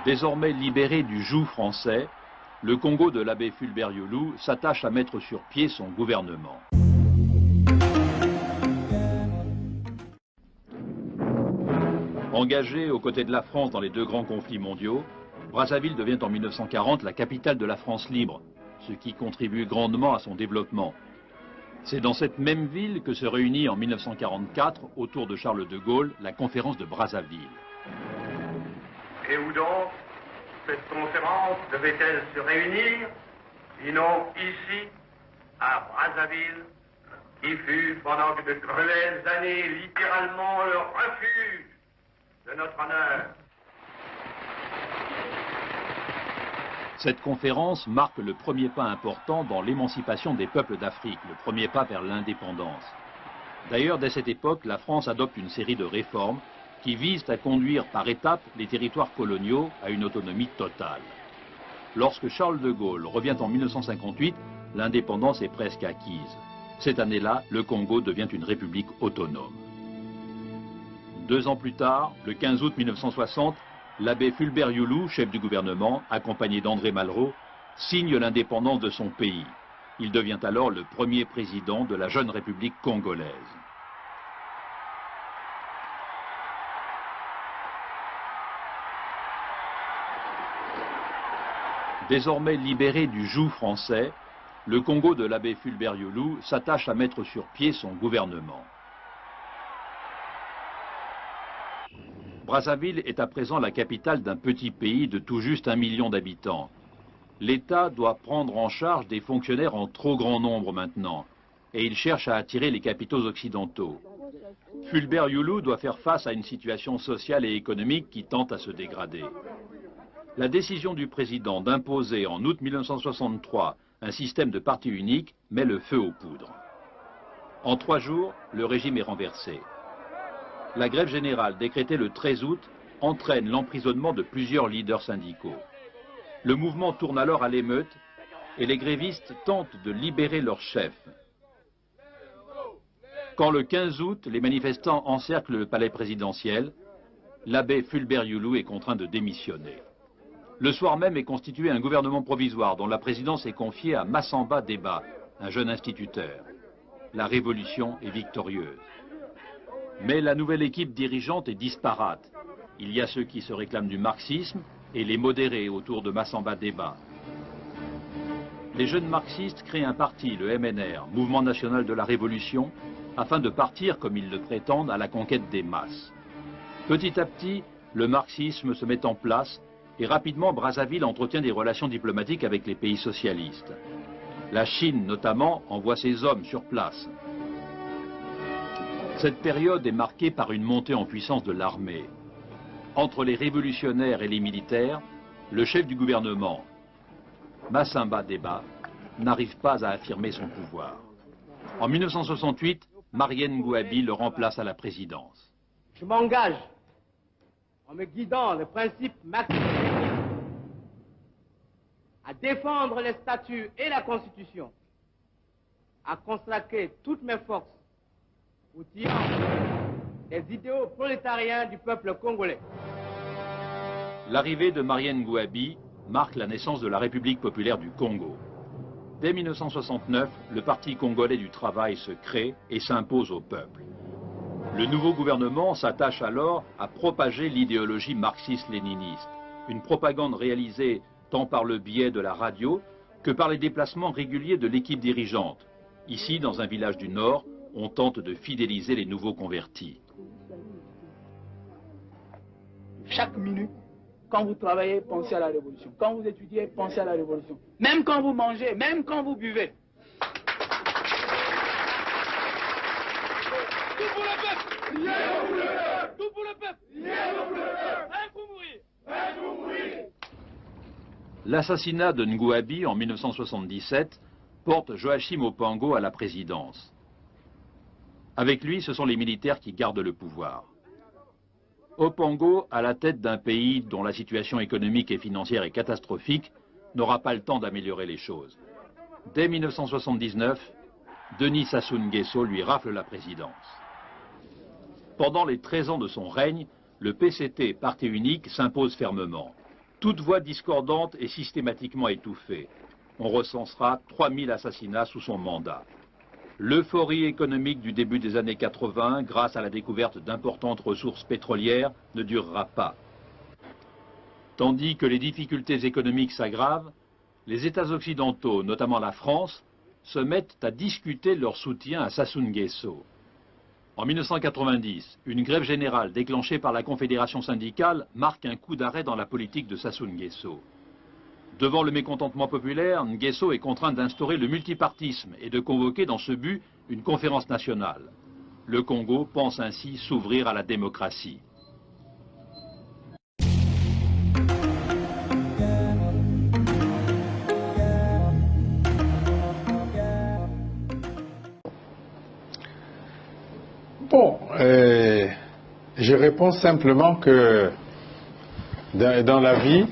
Désormais libéré du joug français, le Congo de l'abbé Fulbert Yulu s'attache à mettre sur pied son gouvernement. Engagé aux côtés de la France dans les deux grands conflits mondiaux, Brazzaville devient en 1940 la capitale de la France libre, ce qui contribue grandement à son développement. C'est dans cette même ville que se réunit en 1944, autour de Charles de Gaulle, la conférence de Brazzaville. Et où donc cette conférence devait-elle se réunir, sinon ici, à Brazzaville, qui fut pendant de cruelles années littéralement le refuge de notre honneur. Cette conférence marque le premier pas important dans l'émancipation des peuples d'Afrique, le premier pas vers l'indépendance. D'ailleurs, dès cette époque, la France adopte une série de réformes qui visent à conduire par étapes les territoires coloniaux à une autonomie totale. Lorsque Charles de Gaulle revient en 1958, l'indépendance est presque acquise. Cette année-là, le Congo devient une république autonome. 2 ans plus tard, le 15 août 1960, l'abbé Fulbert Yulu, chef du gouvernement, accompagné d'André Malraux, signe l'indépendance de son pays. Il devient alors le premier président de la jeune République congolaise. Désormais libéré du joug français, le Congo de l'abbé Fulbert Yulu s'attache à mettre sur pied son gouvernement. Brazzaville est à présent la capitale d'un petit pays de tout juste 1 million d'habitants. L'État doit prendre en charge des fonctionnaires en trop grand nombre maintenant, et il cherche à attirer les capitaux occidentaux. Fulbert Yulu doit faire face à une situation sociale et économique qui tente à se dégrader. La décision du président d'imposer en août 1963 un système de parti unique met le feu aux poudres. En 3 jours, le régime est renversé. La grève générale décrétée le 13 août entraîne l'emprisonnement de plusieurs leaders syndicaux. Le mouvement tourne alors à l'émeute et les grévistes tentent de libérer leur chef. Quand le 15 août, les manifestants encerclent le palais présidentiel, l'abbé Fulbert Yulu est contraint de démissionner. Le soir même est constitué un gouvernement provisoire dont la présidence est confiée à Massamba Deba, un jeune instituteur. La révolution est victorieuse. Mais la nouvelle équipe dirigeante est disparate. Il y a ceux qui se réclament du marxisme et les modérés autour de Massamba Deba. Les jeunes marxistes créent un parti, le MNR, Mouvement National de la Révolution, afin de partir, comme ils le prétendent, à la conquête des masses. Petit à petit, le marxisme se met en place et rapidement Brazzaville entretient des relations diplomatiques avec les pays socialistes. La Chine, notamment, envoie ses hommes sur place. Cette période est marquée par une montée en puissance de l'armée. Entre les révolutionnaires et les militaires, le chef du gouvernement, Massamba Deba, n'arrive pas à affirmer son pouvoir. En 1968, Marienne Ngouabi le remplace à la présidence. Je m'engage, en me guidant le principe marxiste, à défendre les statuts et la Constitution, à consacrer toutes mes forces au triomphe des idéaux prolétariens du peuple congolais. L'arrivée de Marienne Ngouabi marque la naissance de la République populaire du Congo. Dès 1969, le Parti congolais du travail se crée et s'impose au peuple. Le nouveau gouvernement s'attache alors à propager l'idéologie marxiste-léniniste, une propagande réalisée tant par le biais de la radio que par les déplacements réguliers de l'équipe dirigeante. Ici, dans un village du Nord, on tente de fidéliser les nouveaux convertis. Chaque minute, quand vous travaillez, pensez à la révolution. Quand vous étudiez, pensez à la révolution. Même quand vous mangez, même quand vous buvez. Tout pour le peuple! Tout pour le peuple! Un pour mourir! Un pour mourir! L'assassinat de Ngouabi en 1977 porte Joachim Opango à la présidence. Avec lui, ce sont les militaires qui gardent le pouvoir. Opango, à la tête d'un pays dont la situation économique et financière est catastrophique, n'aura pas le temps d'améliorer les choses. Dès 1979, Denis Sassou Nguesso lui rafle la présidence. Pendant les 13 ans de son règne, le PCT, parti unique, s'impose fermement. Toute voix discordante est systématiquement étouffée. On recensera 3000 assassinats sous son mandat. L'euphorie économique du début des années 80, grâce à la découverte d'importantes ressources pétrolières, ne durera pas. Tandis que les difficultés économiques s'aggravent, les États occidentaux, notamment la France, se mettent à discuter leur soutien à Sassou Nguesso. En 1990, une grève générale déclenchée par la Confédération syndicale marque un coup d'arrêt dans la politique de Sassou Nguesso. Devant le mécontentement populaire, Nguesso est contraint d'instaurer le multipartisme et de convoquer dans ce but une conférence nationale. Le Congo pense ainsi s'ouvrir à la démocratie. Bon, je réponds simplement que dans la vie,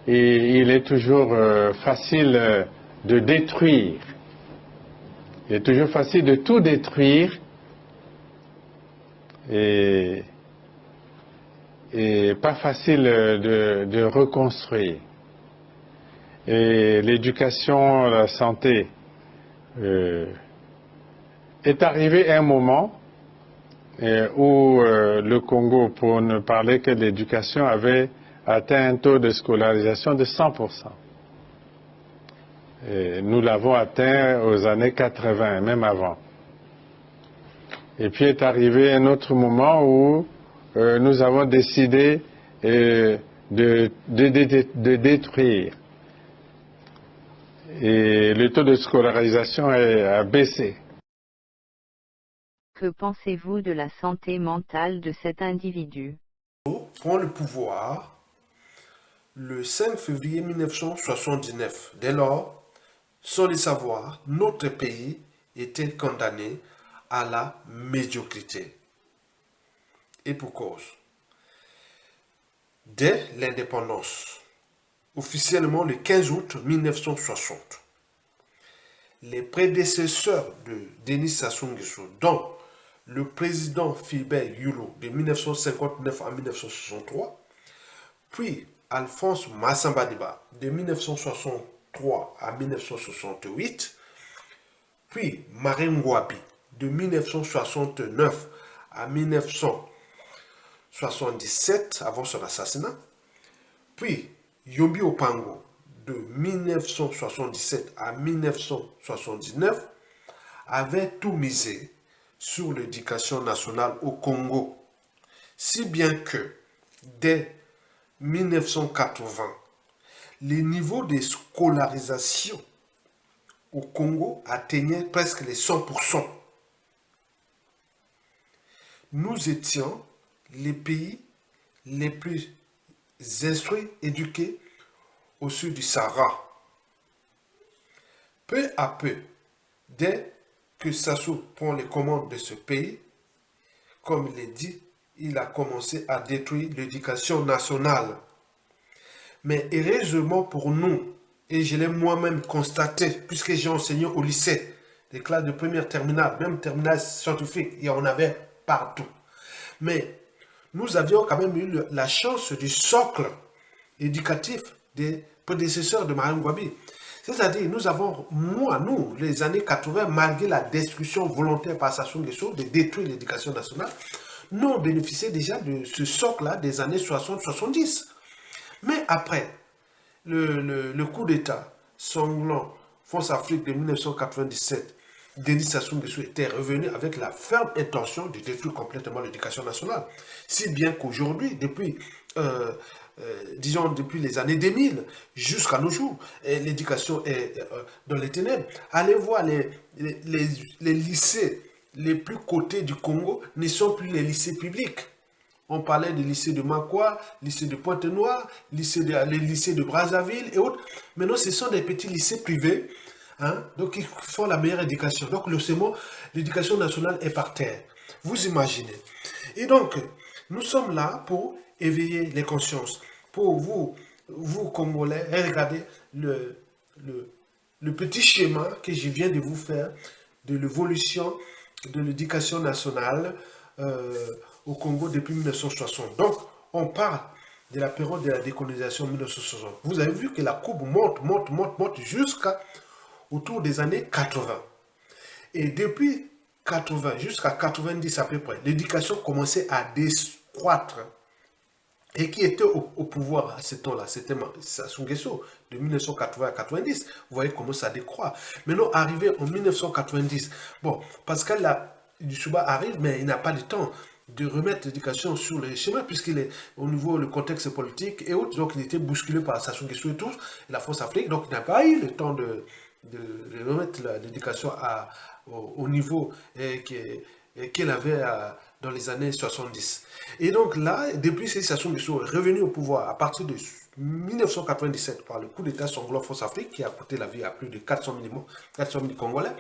il est toujours facile de détruire. Il est toujours facile de tout détruire et pas facile de reconstruire. Et l'éducation, la santé, est arrivé un moment où le Congo, pour ne parler que de l'éducation, avait atteint un taux de scolarisation de 100%. Et nous l'avons atteint aux années 80, même avant. Et puis est arrivé un autre moment où nous avons décidé de détruire. Et le taux de scolarisation a baissé. Que pensez-vous de la santé mentale de cet individu? Prend le pouvoir le 5 février 1979. Dès lors, sans le savoir, notre pays était condamné à la médiocrité. Et pour cause. Dès l'indépendance, officiellement le 15 août 1960, les prédécesseurs de Denis Sassou Nguesso, dont le président Fulbert Yulu de 1959 à 1963, puis Alphonse Massamba-Diba de 1963 à 1968, puis Marine Ngouabi de 1969 à 1977 avant son assassinat, puis Yombi Opango de 1977 à 1979 avaient tout misé sur l'éducation nationale au Congo, si bien que dès 1980, les niveaux de scolarisation au Congo atteignaient presque les 100%. Nous étions les pays les plus instruits, éduqués au sud du Sahara. Peu à peu, dès que Sassou prend les commandes de ce pays, comme il est dit, il a commencé à détruire l'éducation nationale. Mais heureusement pour nous, et je l'ai moi-même constaté, puisque j'ai enseigné au lycée, des classes de première terminale, même terminale scientifique, et on avait partout. Mais nous avions quand même eu la chance du socle éducatif des prédécesseurs de Marine Ngouabi. C'est-à-dire, nous avons, nous, les années 80, malgré la destruction volontaire par Sassou Nguesso de détruire l'éducation nationale, nous on bénéficié déjà de ce socle-là des années 60-70. Mais après, le coup d'État sanglant France-Afrique de 1997, Denis Sassou Nguesso était revenu avec la ferme intention de détruire complètement l'éducation nationale. Si bien qu'aujourd'hui, depuis disons depuis les années 2000 jusqu'à nos jours, l'éducation est dans les ténèbres. Allez voir les lycées les plus cotés du Congo ne sont plus les lycées publics. On parlait des lycées de Makwa, lycée de Pointe-Noire, les lycées de Brazzaville et autres. Maintenant, ce sont des petits lycées privés, hein, donc ils font la meilleure éducation. Donc, l'éducation nationale est par terre. Vous imaginez. Et donc, nous sommes là pour éveiller les consciences. Pour vous Congolais, regardez le petit schéma que je viens de vous faire de l'évolution de l'éducation nationale au Congo depuis 1960. Donc, on parle de la période de la décolonisation 1960. Vous avez vu que la courbe monte jusqu'à autour des années 80. Et depuis 80 jusqu'à 90 à peu près, l'éducation commençait à décroître. Et qui était au pouvoir à ce temps-là, c'était Sassou Nguesso, de 1980 à 90. Vous voyez comment ça décroît. Maintenant, arrivé en 1990, bon, Pascal Lissouba arrive, mais il n'a pas le temps de remettre l'éducation sur les chemins, puisqu'il est au niveau du contexte politique et autres, donc il était bousculé par Sassou Nguesso et tous, et la France-Afrique, donc il n'a pas eu le temps de remettre l'éducation au niveau qu'elle avait dans les années 70. Et donc là, depuis ces Sassou Nguesso est revenu au pouvoir à partir de 1997 par le coup d'État sanglant France-Afrique qui a coûté la vie à plus de 400 000 Congolais.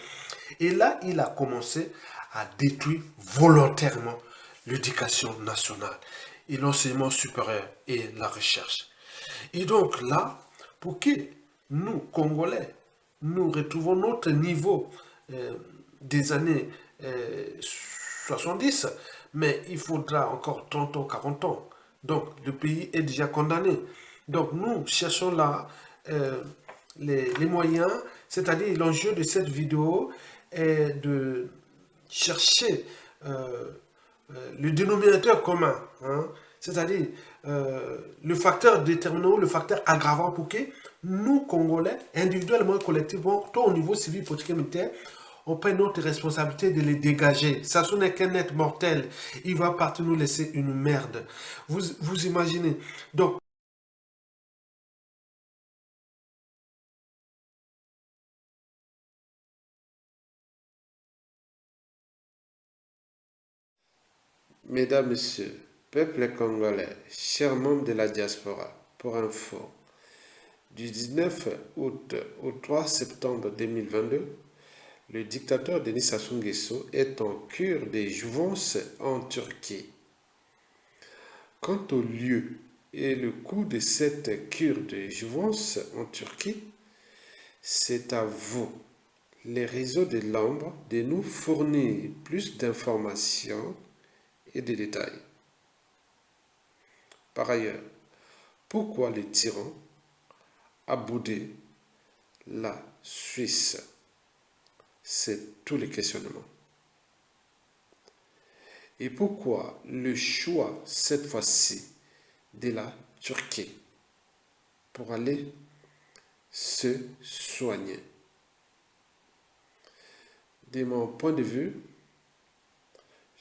Et là, il a commencé à détruire volontairement l'éducation nationale et l'enseignement supérieur et la recherche. Et donc là, pour que nous, Congolais, nous retrouvons notre niveau des années 70, mais il faudra encore 30 ans, 40 ans. Donc, le pays est déjà condamné. Donc, nous cherchons là les moyens, c'est-à-dire l'enjeu de cette vidéo est de chercher le dénominateur commun, hein, c'est-à-dire le facteur déterminant, le facteur aggravant pour que nous, Congolais, individuellement et collectivement, tant au niveau civil, politique et militaire, on prend notre responsabilité de les dégager. Ça n'est qu'un être mortel. Il va partir nous laisser une merde. Vous imaginez. Donc, Mesdames, Messieurs, peuple congolais, chers membres de la diaspora, pour info, du 19 août au 3 septembre 2022, le dictateur Denis Sassou Nguesso est en cure de jouvence en Turquie. Quant au lieu et le coût de cette cure de jouvence en Turquie, c'est à vous, les réseaux de l'ombre, de nous fournir plus d'informations et de détails. Par ailleurs, pourquoi le tyran a boudé la Suisse? C'est tous les questionnements. Et pourquoi le choix, cette fois-ci, de la Turquie pour aller se soigner? De mon point de vue,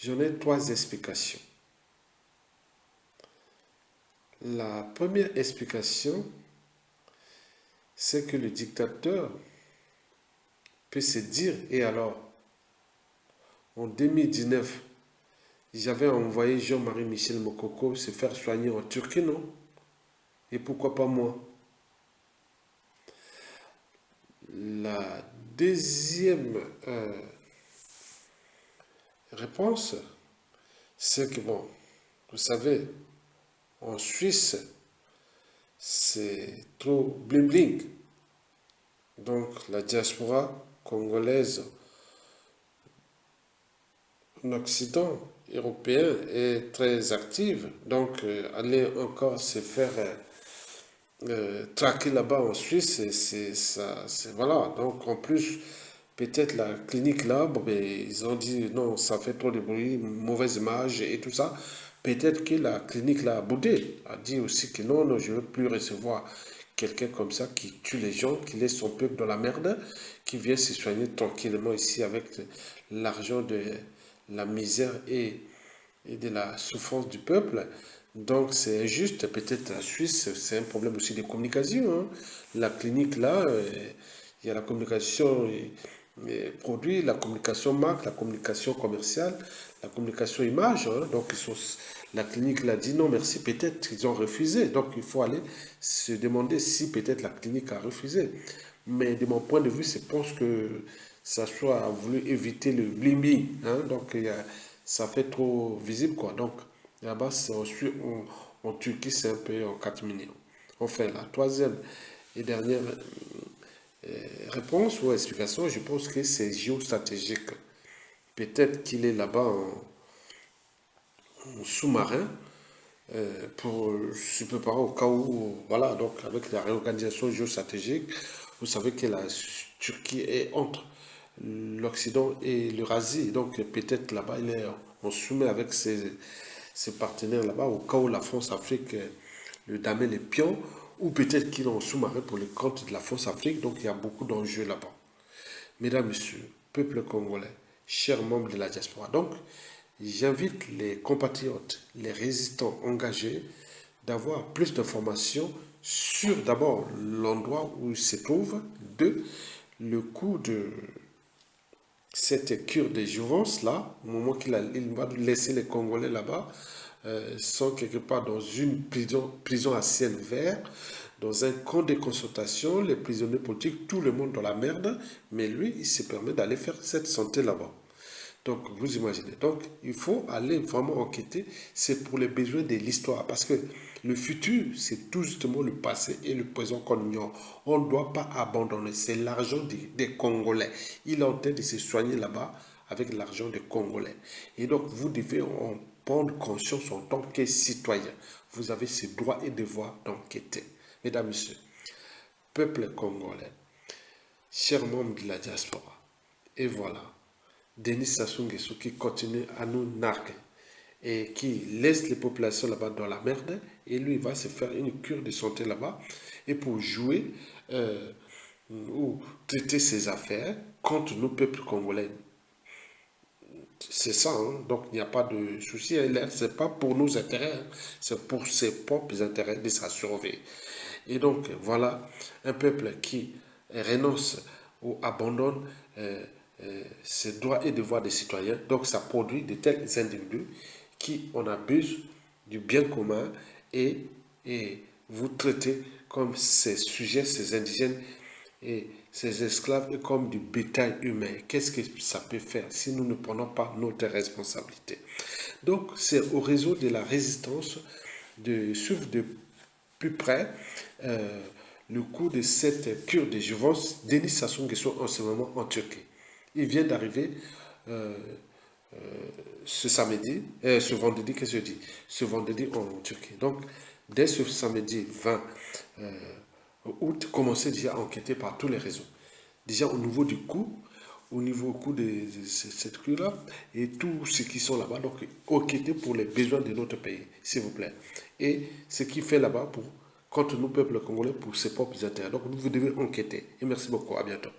j'en ai trois explications. La première explication, c'est que le dictateur peut se dire, et alors, en 2019, j'avais envoyé Jean-Marie Michel Mokoko se faire soigner en Turquie, non? Et pourquoi pas moi? La deuxième réponse, c'est que, bon, vous savez, en Suisse, c'est trop bling-bling. Donc, la diaspora congolaise en Occident, européen, est très active. Donc, aller encore se faire traquer là-bas en Suisse, voilà. Donc, en plus, peut-être la clinique là, bon, ben, ils ont dit non, ça fait trop de bruit, mauvaise image et tout ça. Peut-être que la clinique là a boudé, a dit aussi que non, je ne veux plus recevoir quelqu'un comme ça qui tue les gens, qui laisse son peuple dans la merde, qui vient se soigner tranquillement ici avec l'argent de la misère et de la souffrance du peuple. Donc c'est injuste. Peut-être la Suisse, c'est un problème aussi de communication, hein. La clinique là, il y a la communication produit, la communication marque, la communication commerciale, la communication image, hein. Donc la clinique l'a dit non merci, peut-être qu'ils ont refusé. Donc il faut aller se demander si peut-être la clinique a refusé. Mais de mon point de vue, je pense que ça soit voulu éviter le bling-bling, hein. Donc ça fait trop visible, quoi. Donc là-bas, en Turquie, c'est un peu en 4 millions. Enfin, la troisième et dernière réponse ou explication, je pense que c'est géostratégique. Peut-être qu'il est là-bas en sous-marin pour se préparer au cas où, voilà, donc avec la réorganisation géostratégique, vous savez que la Turquie est entre l'Occident et l'Eurasie, donc peut-être là-bas, on soumet avec ses partenaires là-bas, au cas où la France-Afrique le damer les pions, ou peut-être qu'ils ont sous-marin pour le compte de la France-Afrique, donc il y a beaucoup d'enjeux là-bas. Mesdames, Messieurs, peuple congolais, chers membres de la diaspora, donc j'invite les compatriotes, les résistants engagés, d'avoir plus d'informations sur d'abord l'endroit où ils se trouvent, deux, le coût de cette cure de jouvence là, au moment qu'il va laisser les Congolais là-bas, sont quelque part dans une prison à ciel ouvert, dans un camp de consultation, les prisonniers politiques, tout le monde dans la merde, mais lui, il se permet d'aller faire cette santé là-bas. Donc, vous imaginez. Donc, il faut aller vraiment enquêter. C'est pour les besoins de l'histoire. Parce que le futur, c'est tout justement le passé et le présent qu'on ignore. On ne doit pas abandonner. C'est l'argent des Congolais. Il est en train de se soigner là-bas avec l'argent des Congolais. Et donc, vous devez en prendre conscience en tant que citoyen. Vous avez ce droit et devoir d'enquêter. Mesdames, Messieurs, peuple congolais, chers membres de la diaspora, et voilà, Denis Sassou Nguesso qui continue à nous narguer et qui laisse les populations là-bas dans la merde, et lui il va se faire une cure de santé là-bas, et pour jouer ou traiter ses affaires contre nos peuples congolais. C'est ça, hein? Donc il n'y a pas de souci, ce n'est pas pour nos intérêts, hein? C'est pour ses propres intérêts de sa survie. Et donc voilà un peuple qui renonce ou abandonne ses droits et devoirs des citoyens. Donc ça produit de tels individus qui en abusent du bien commun et vous traitez comme ces sujets, ces indigènes et ces esclaves comme du bétail humain. Qu'est-ce que ça peut faire si nous ne prenons pas notre responsabilité? Donc c'est au réseau de la résistance de suivre de plus près le coût de cette cure de jouvence. Denis Sassou Nguesso en ce moment en Turquie. Il vient d'arriver ce vendredi, qu'est-ce que je dis? Ce vendredi en Turquie. Donc, dès ce samedi 20 août, commencez déjà à enquêter par tous les réseaux. Déjà au niveau du coût, au niveau coût de cette cure-là, et tous ceux qui sont là-bas. Donc, enquêtez pour les besoins de notre pays, s'il vous plaît. Et ce qui fait là-bas contre nous, peuple congolais, pour ses propres intérêts. Donc, vous devez enquêter. Et merci beaucoup. À bientôt.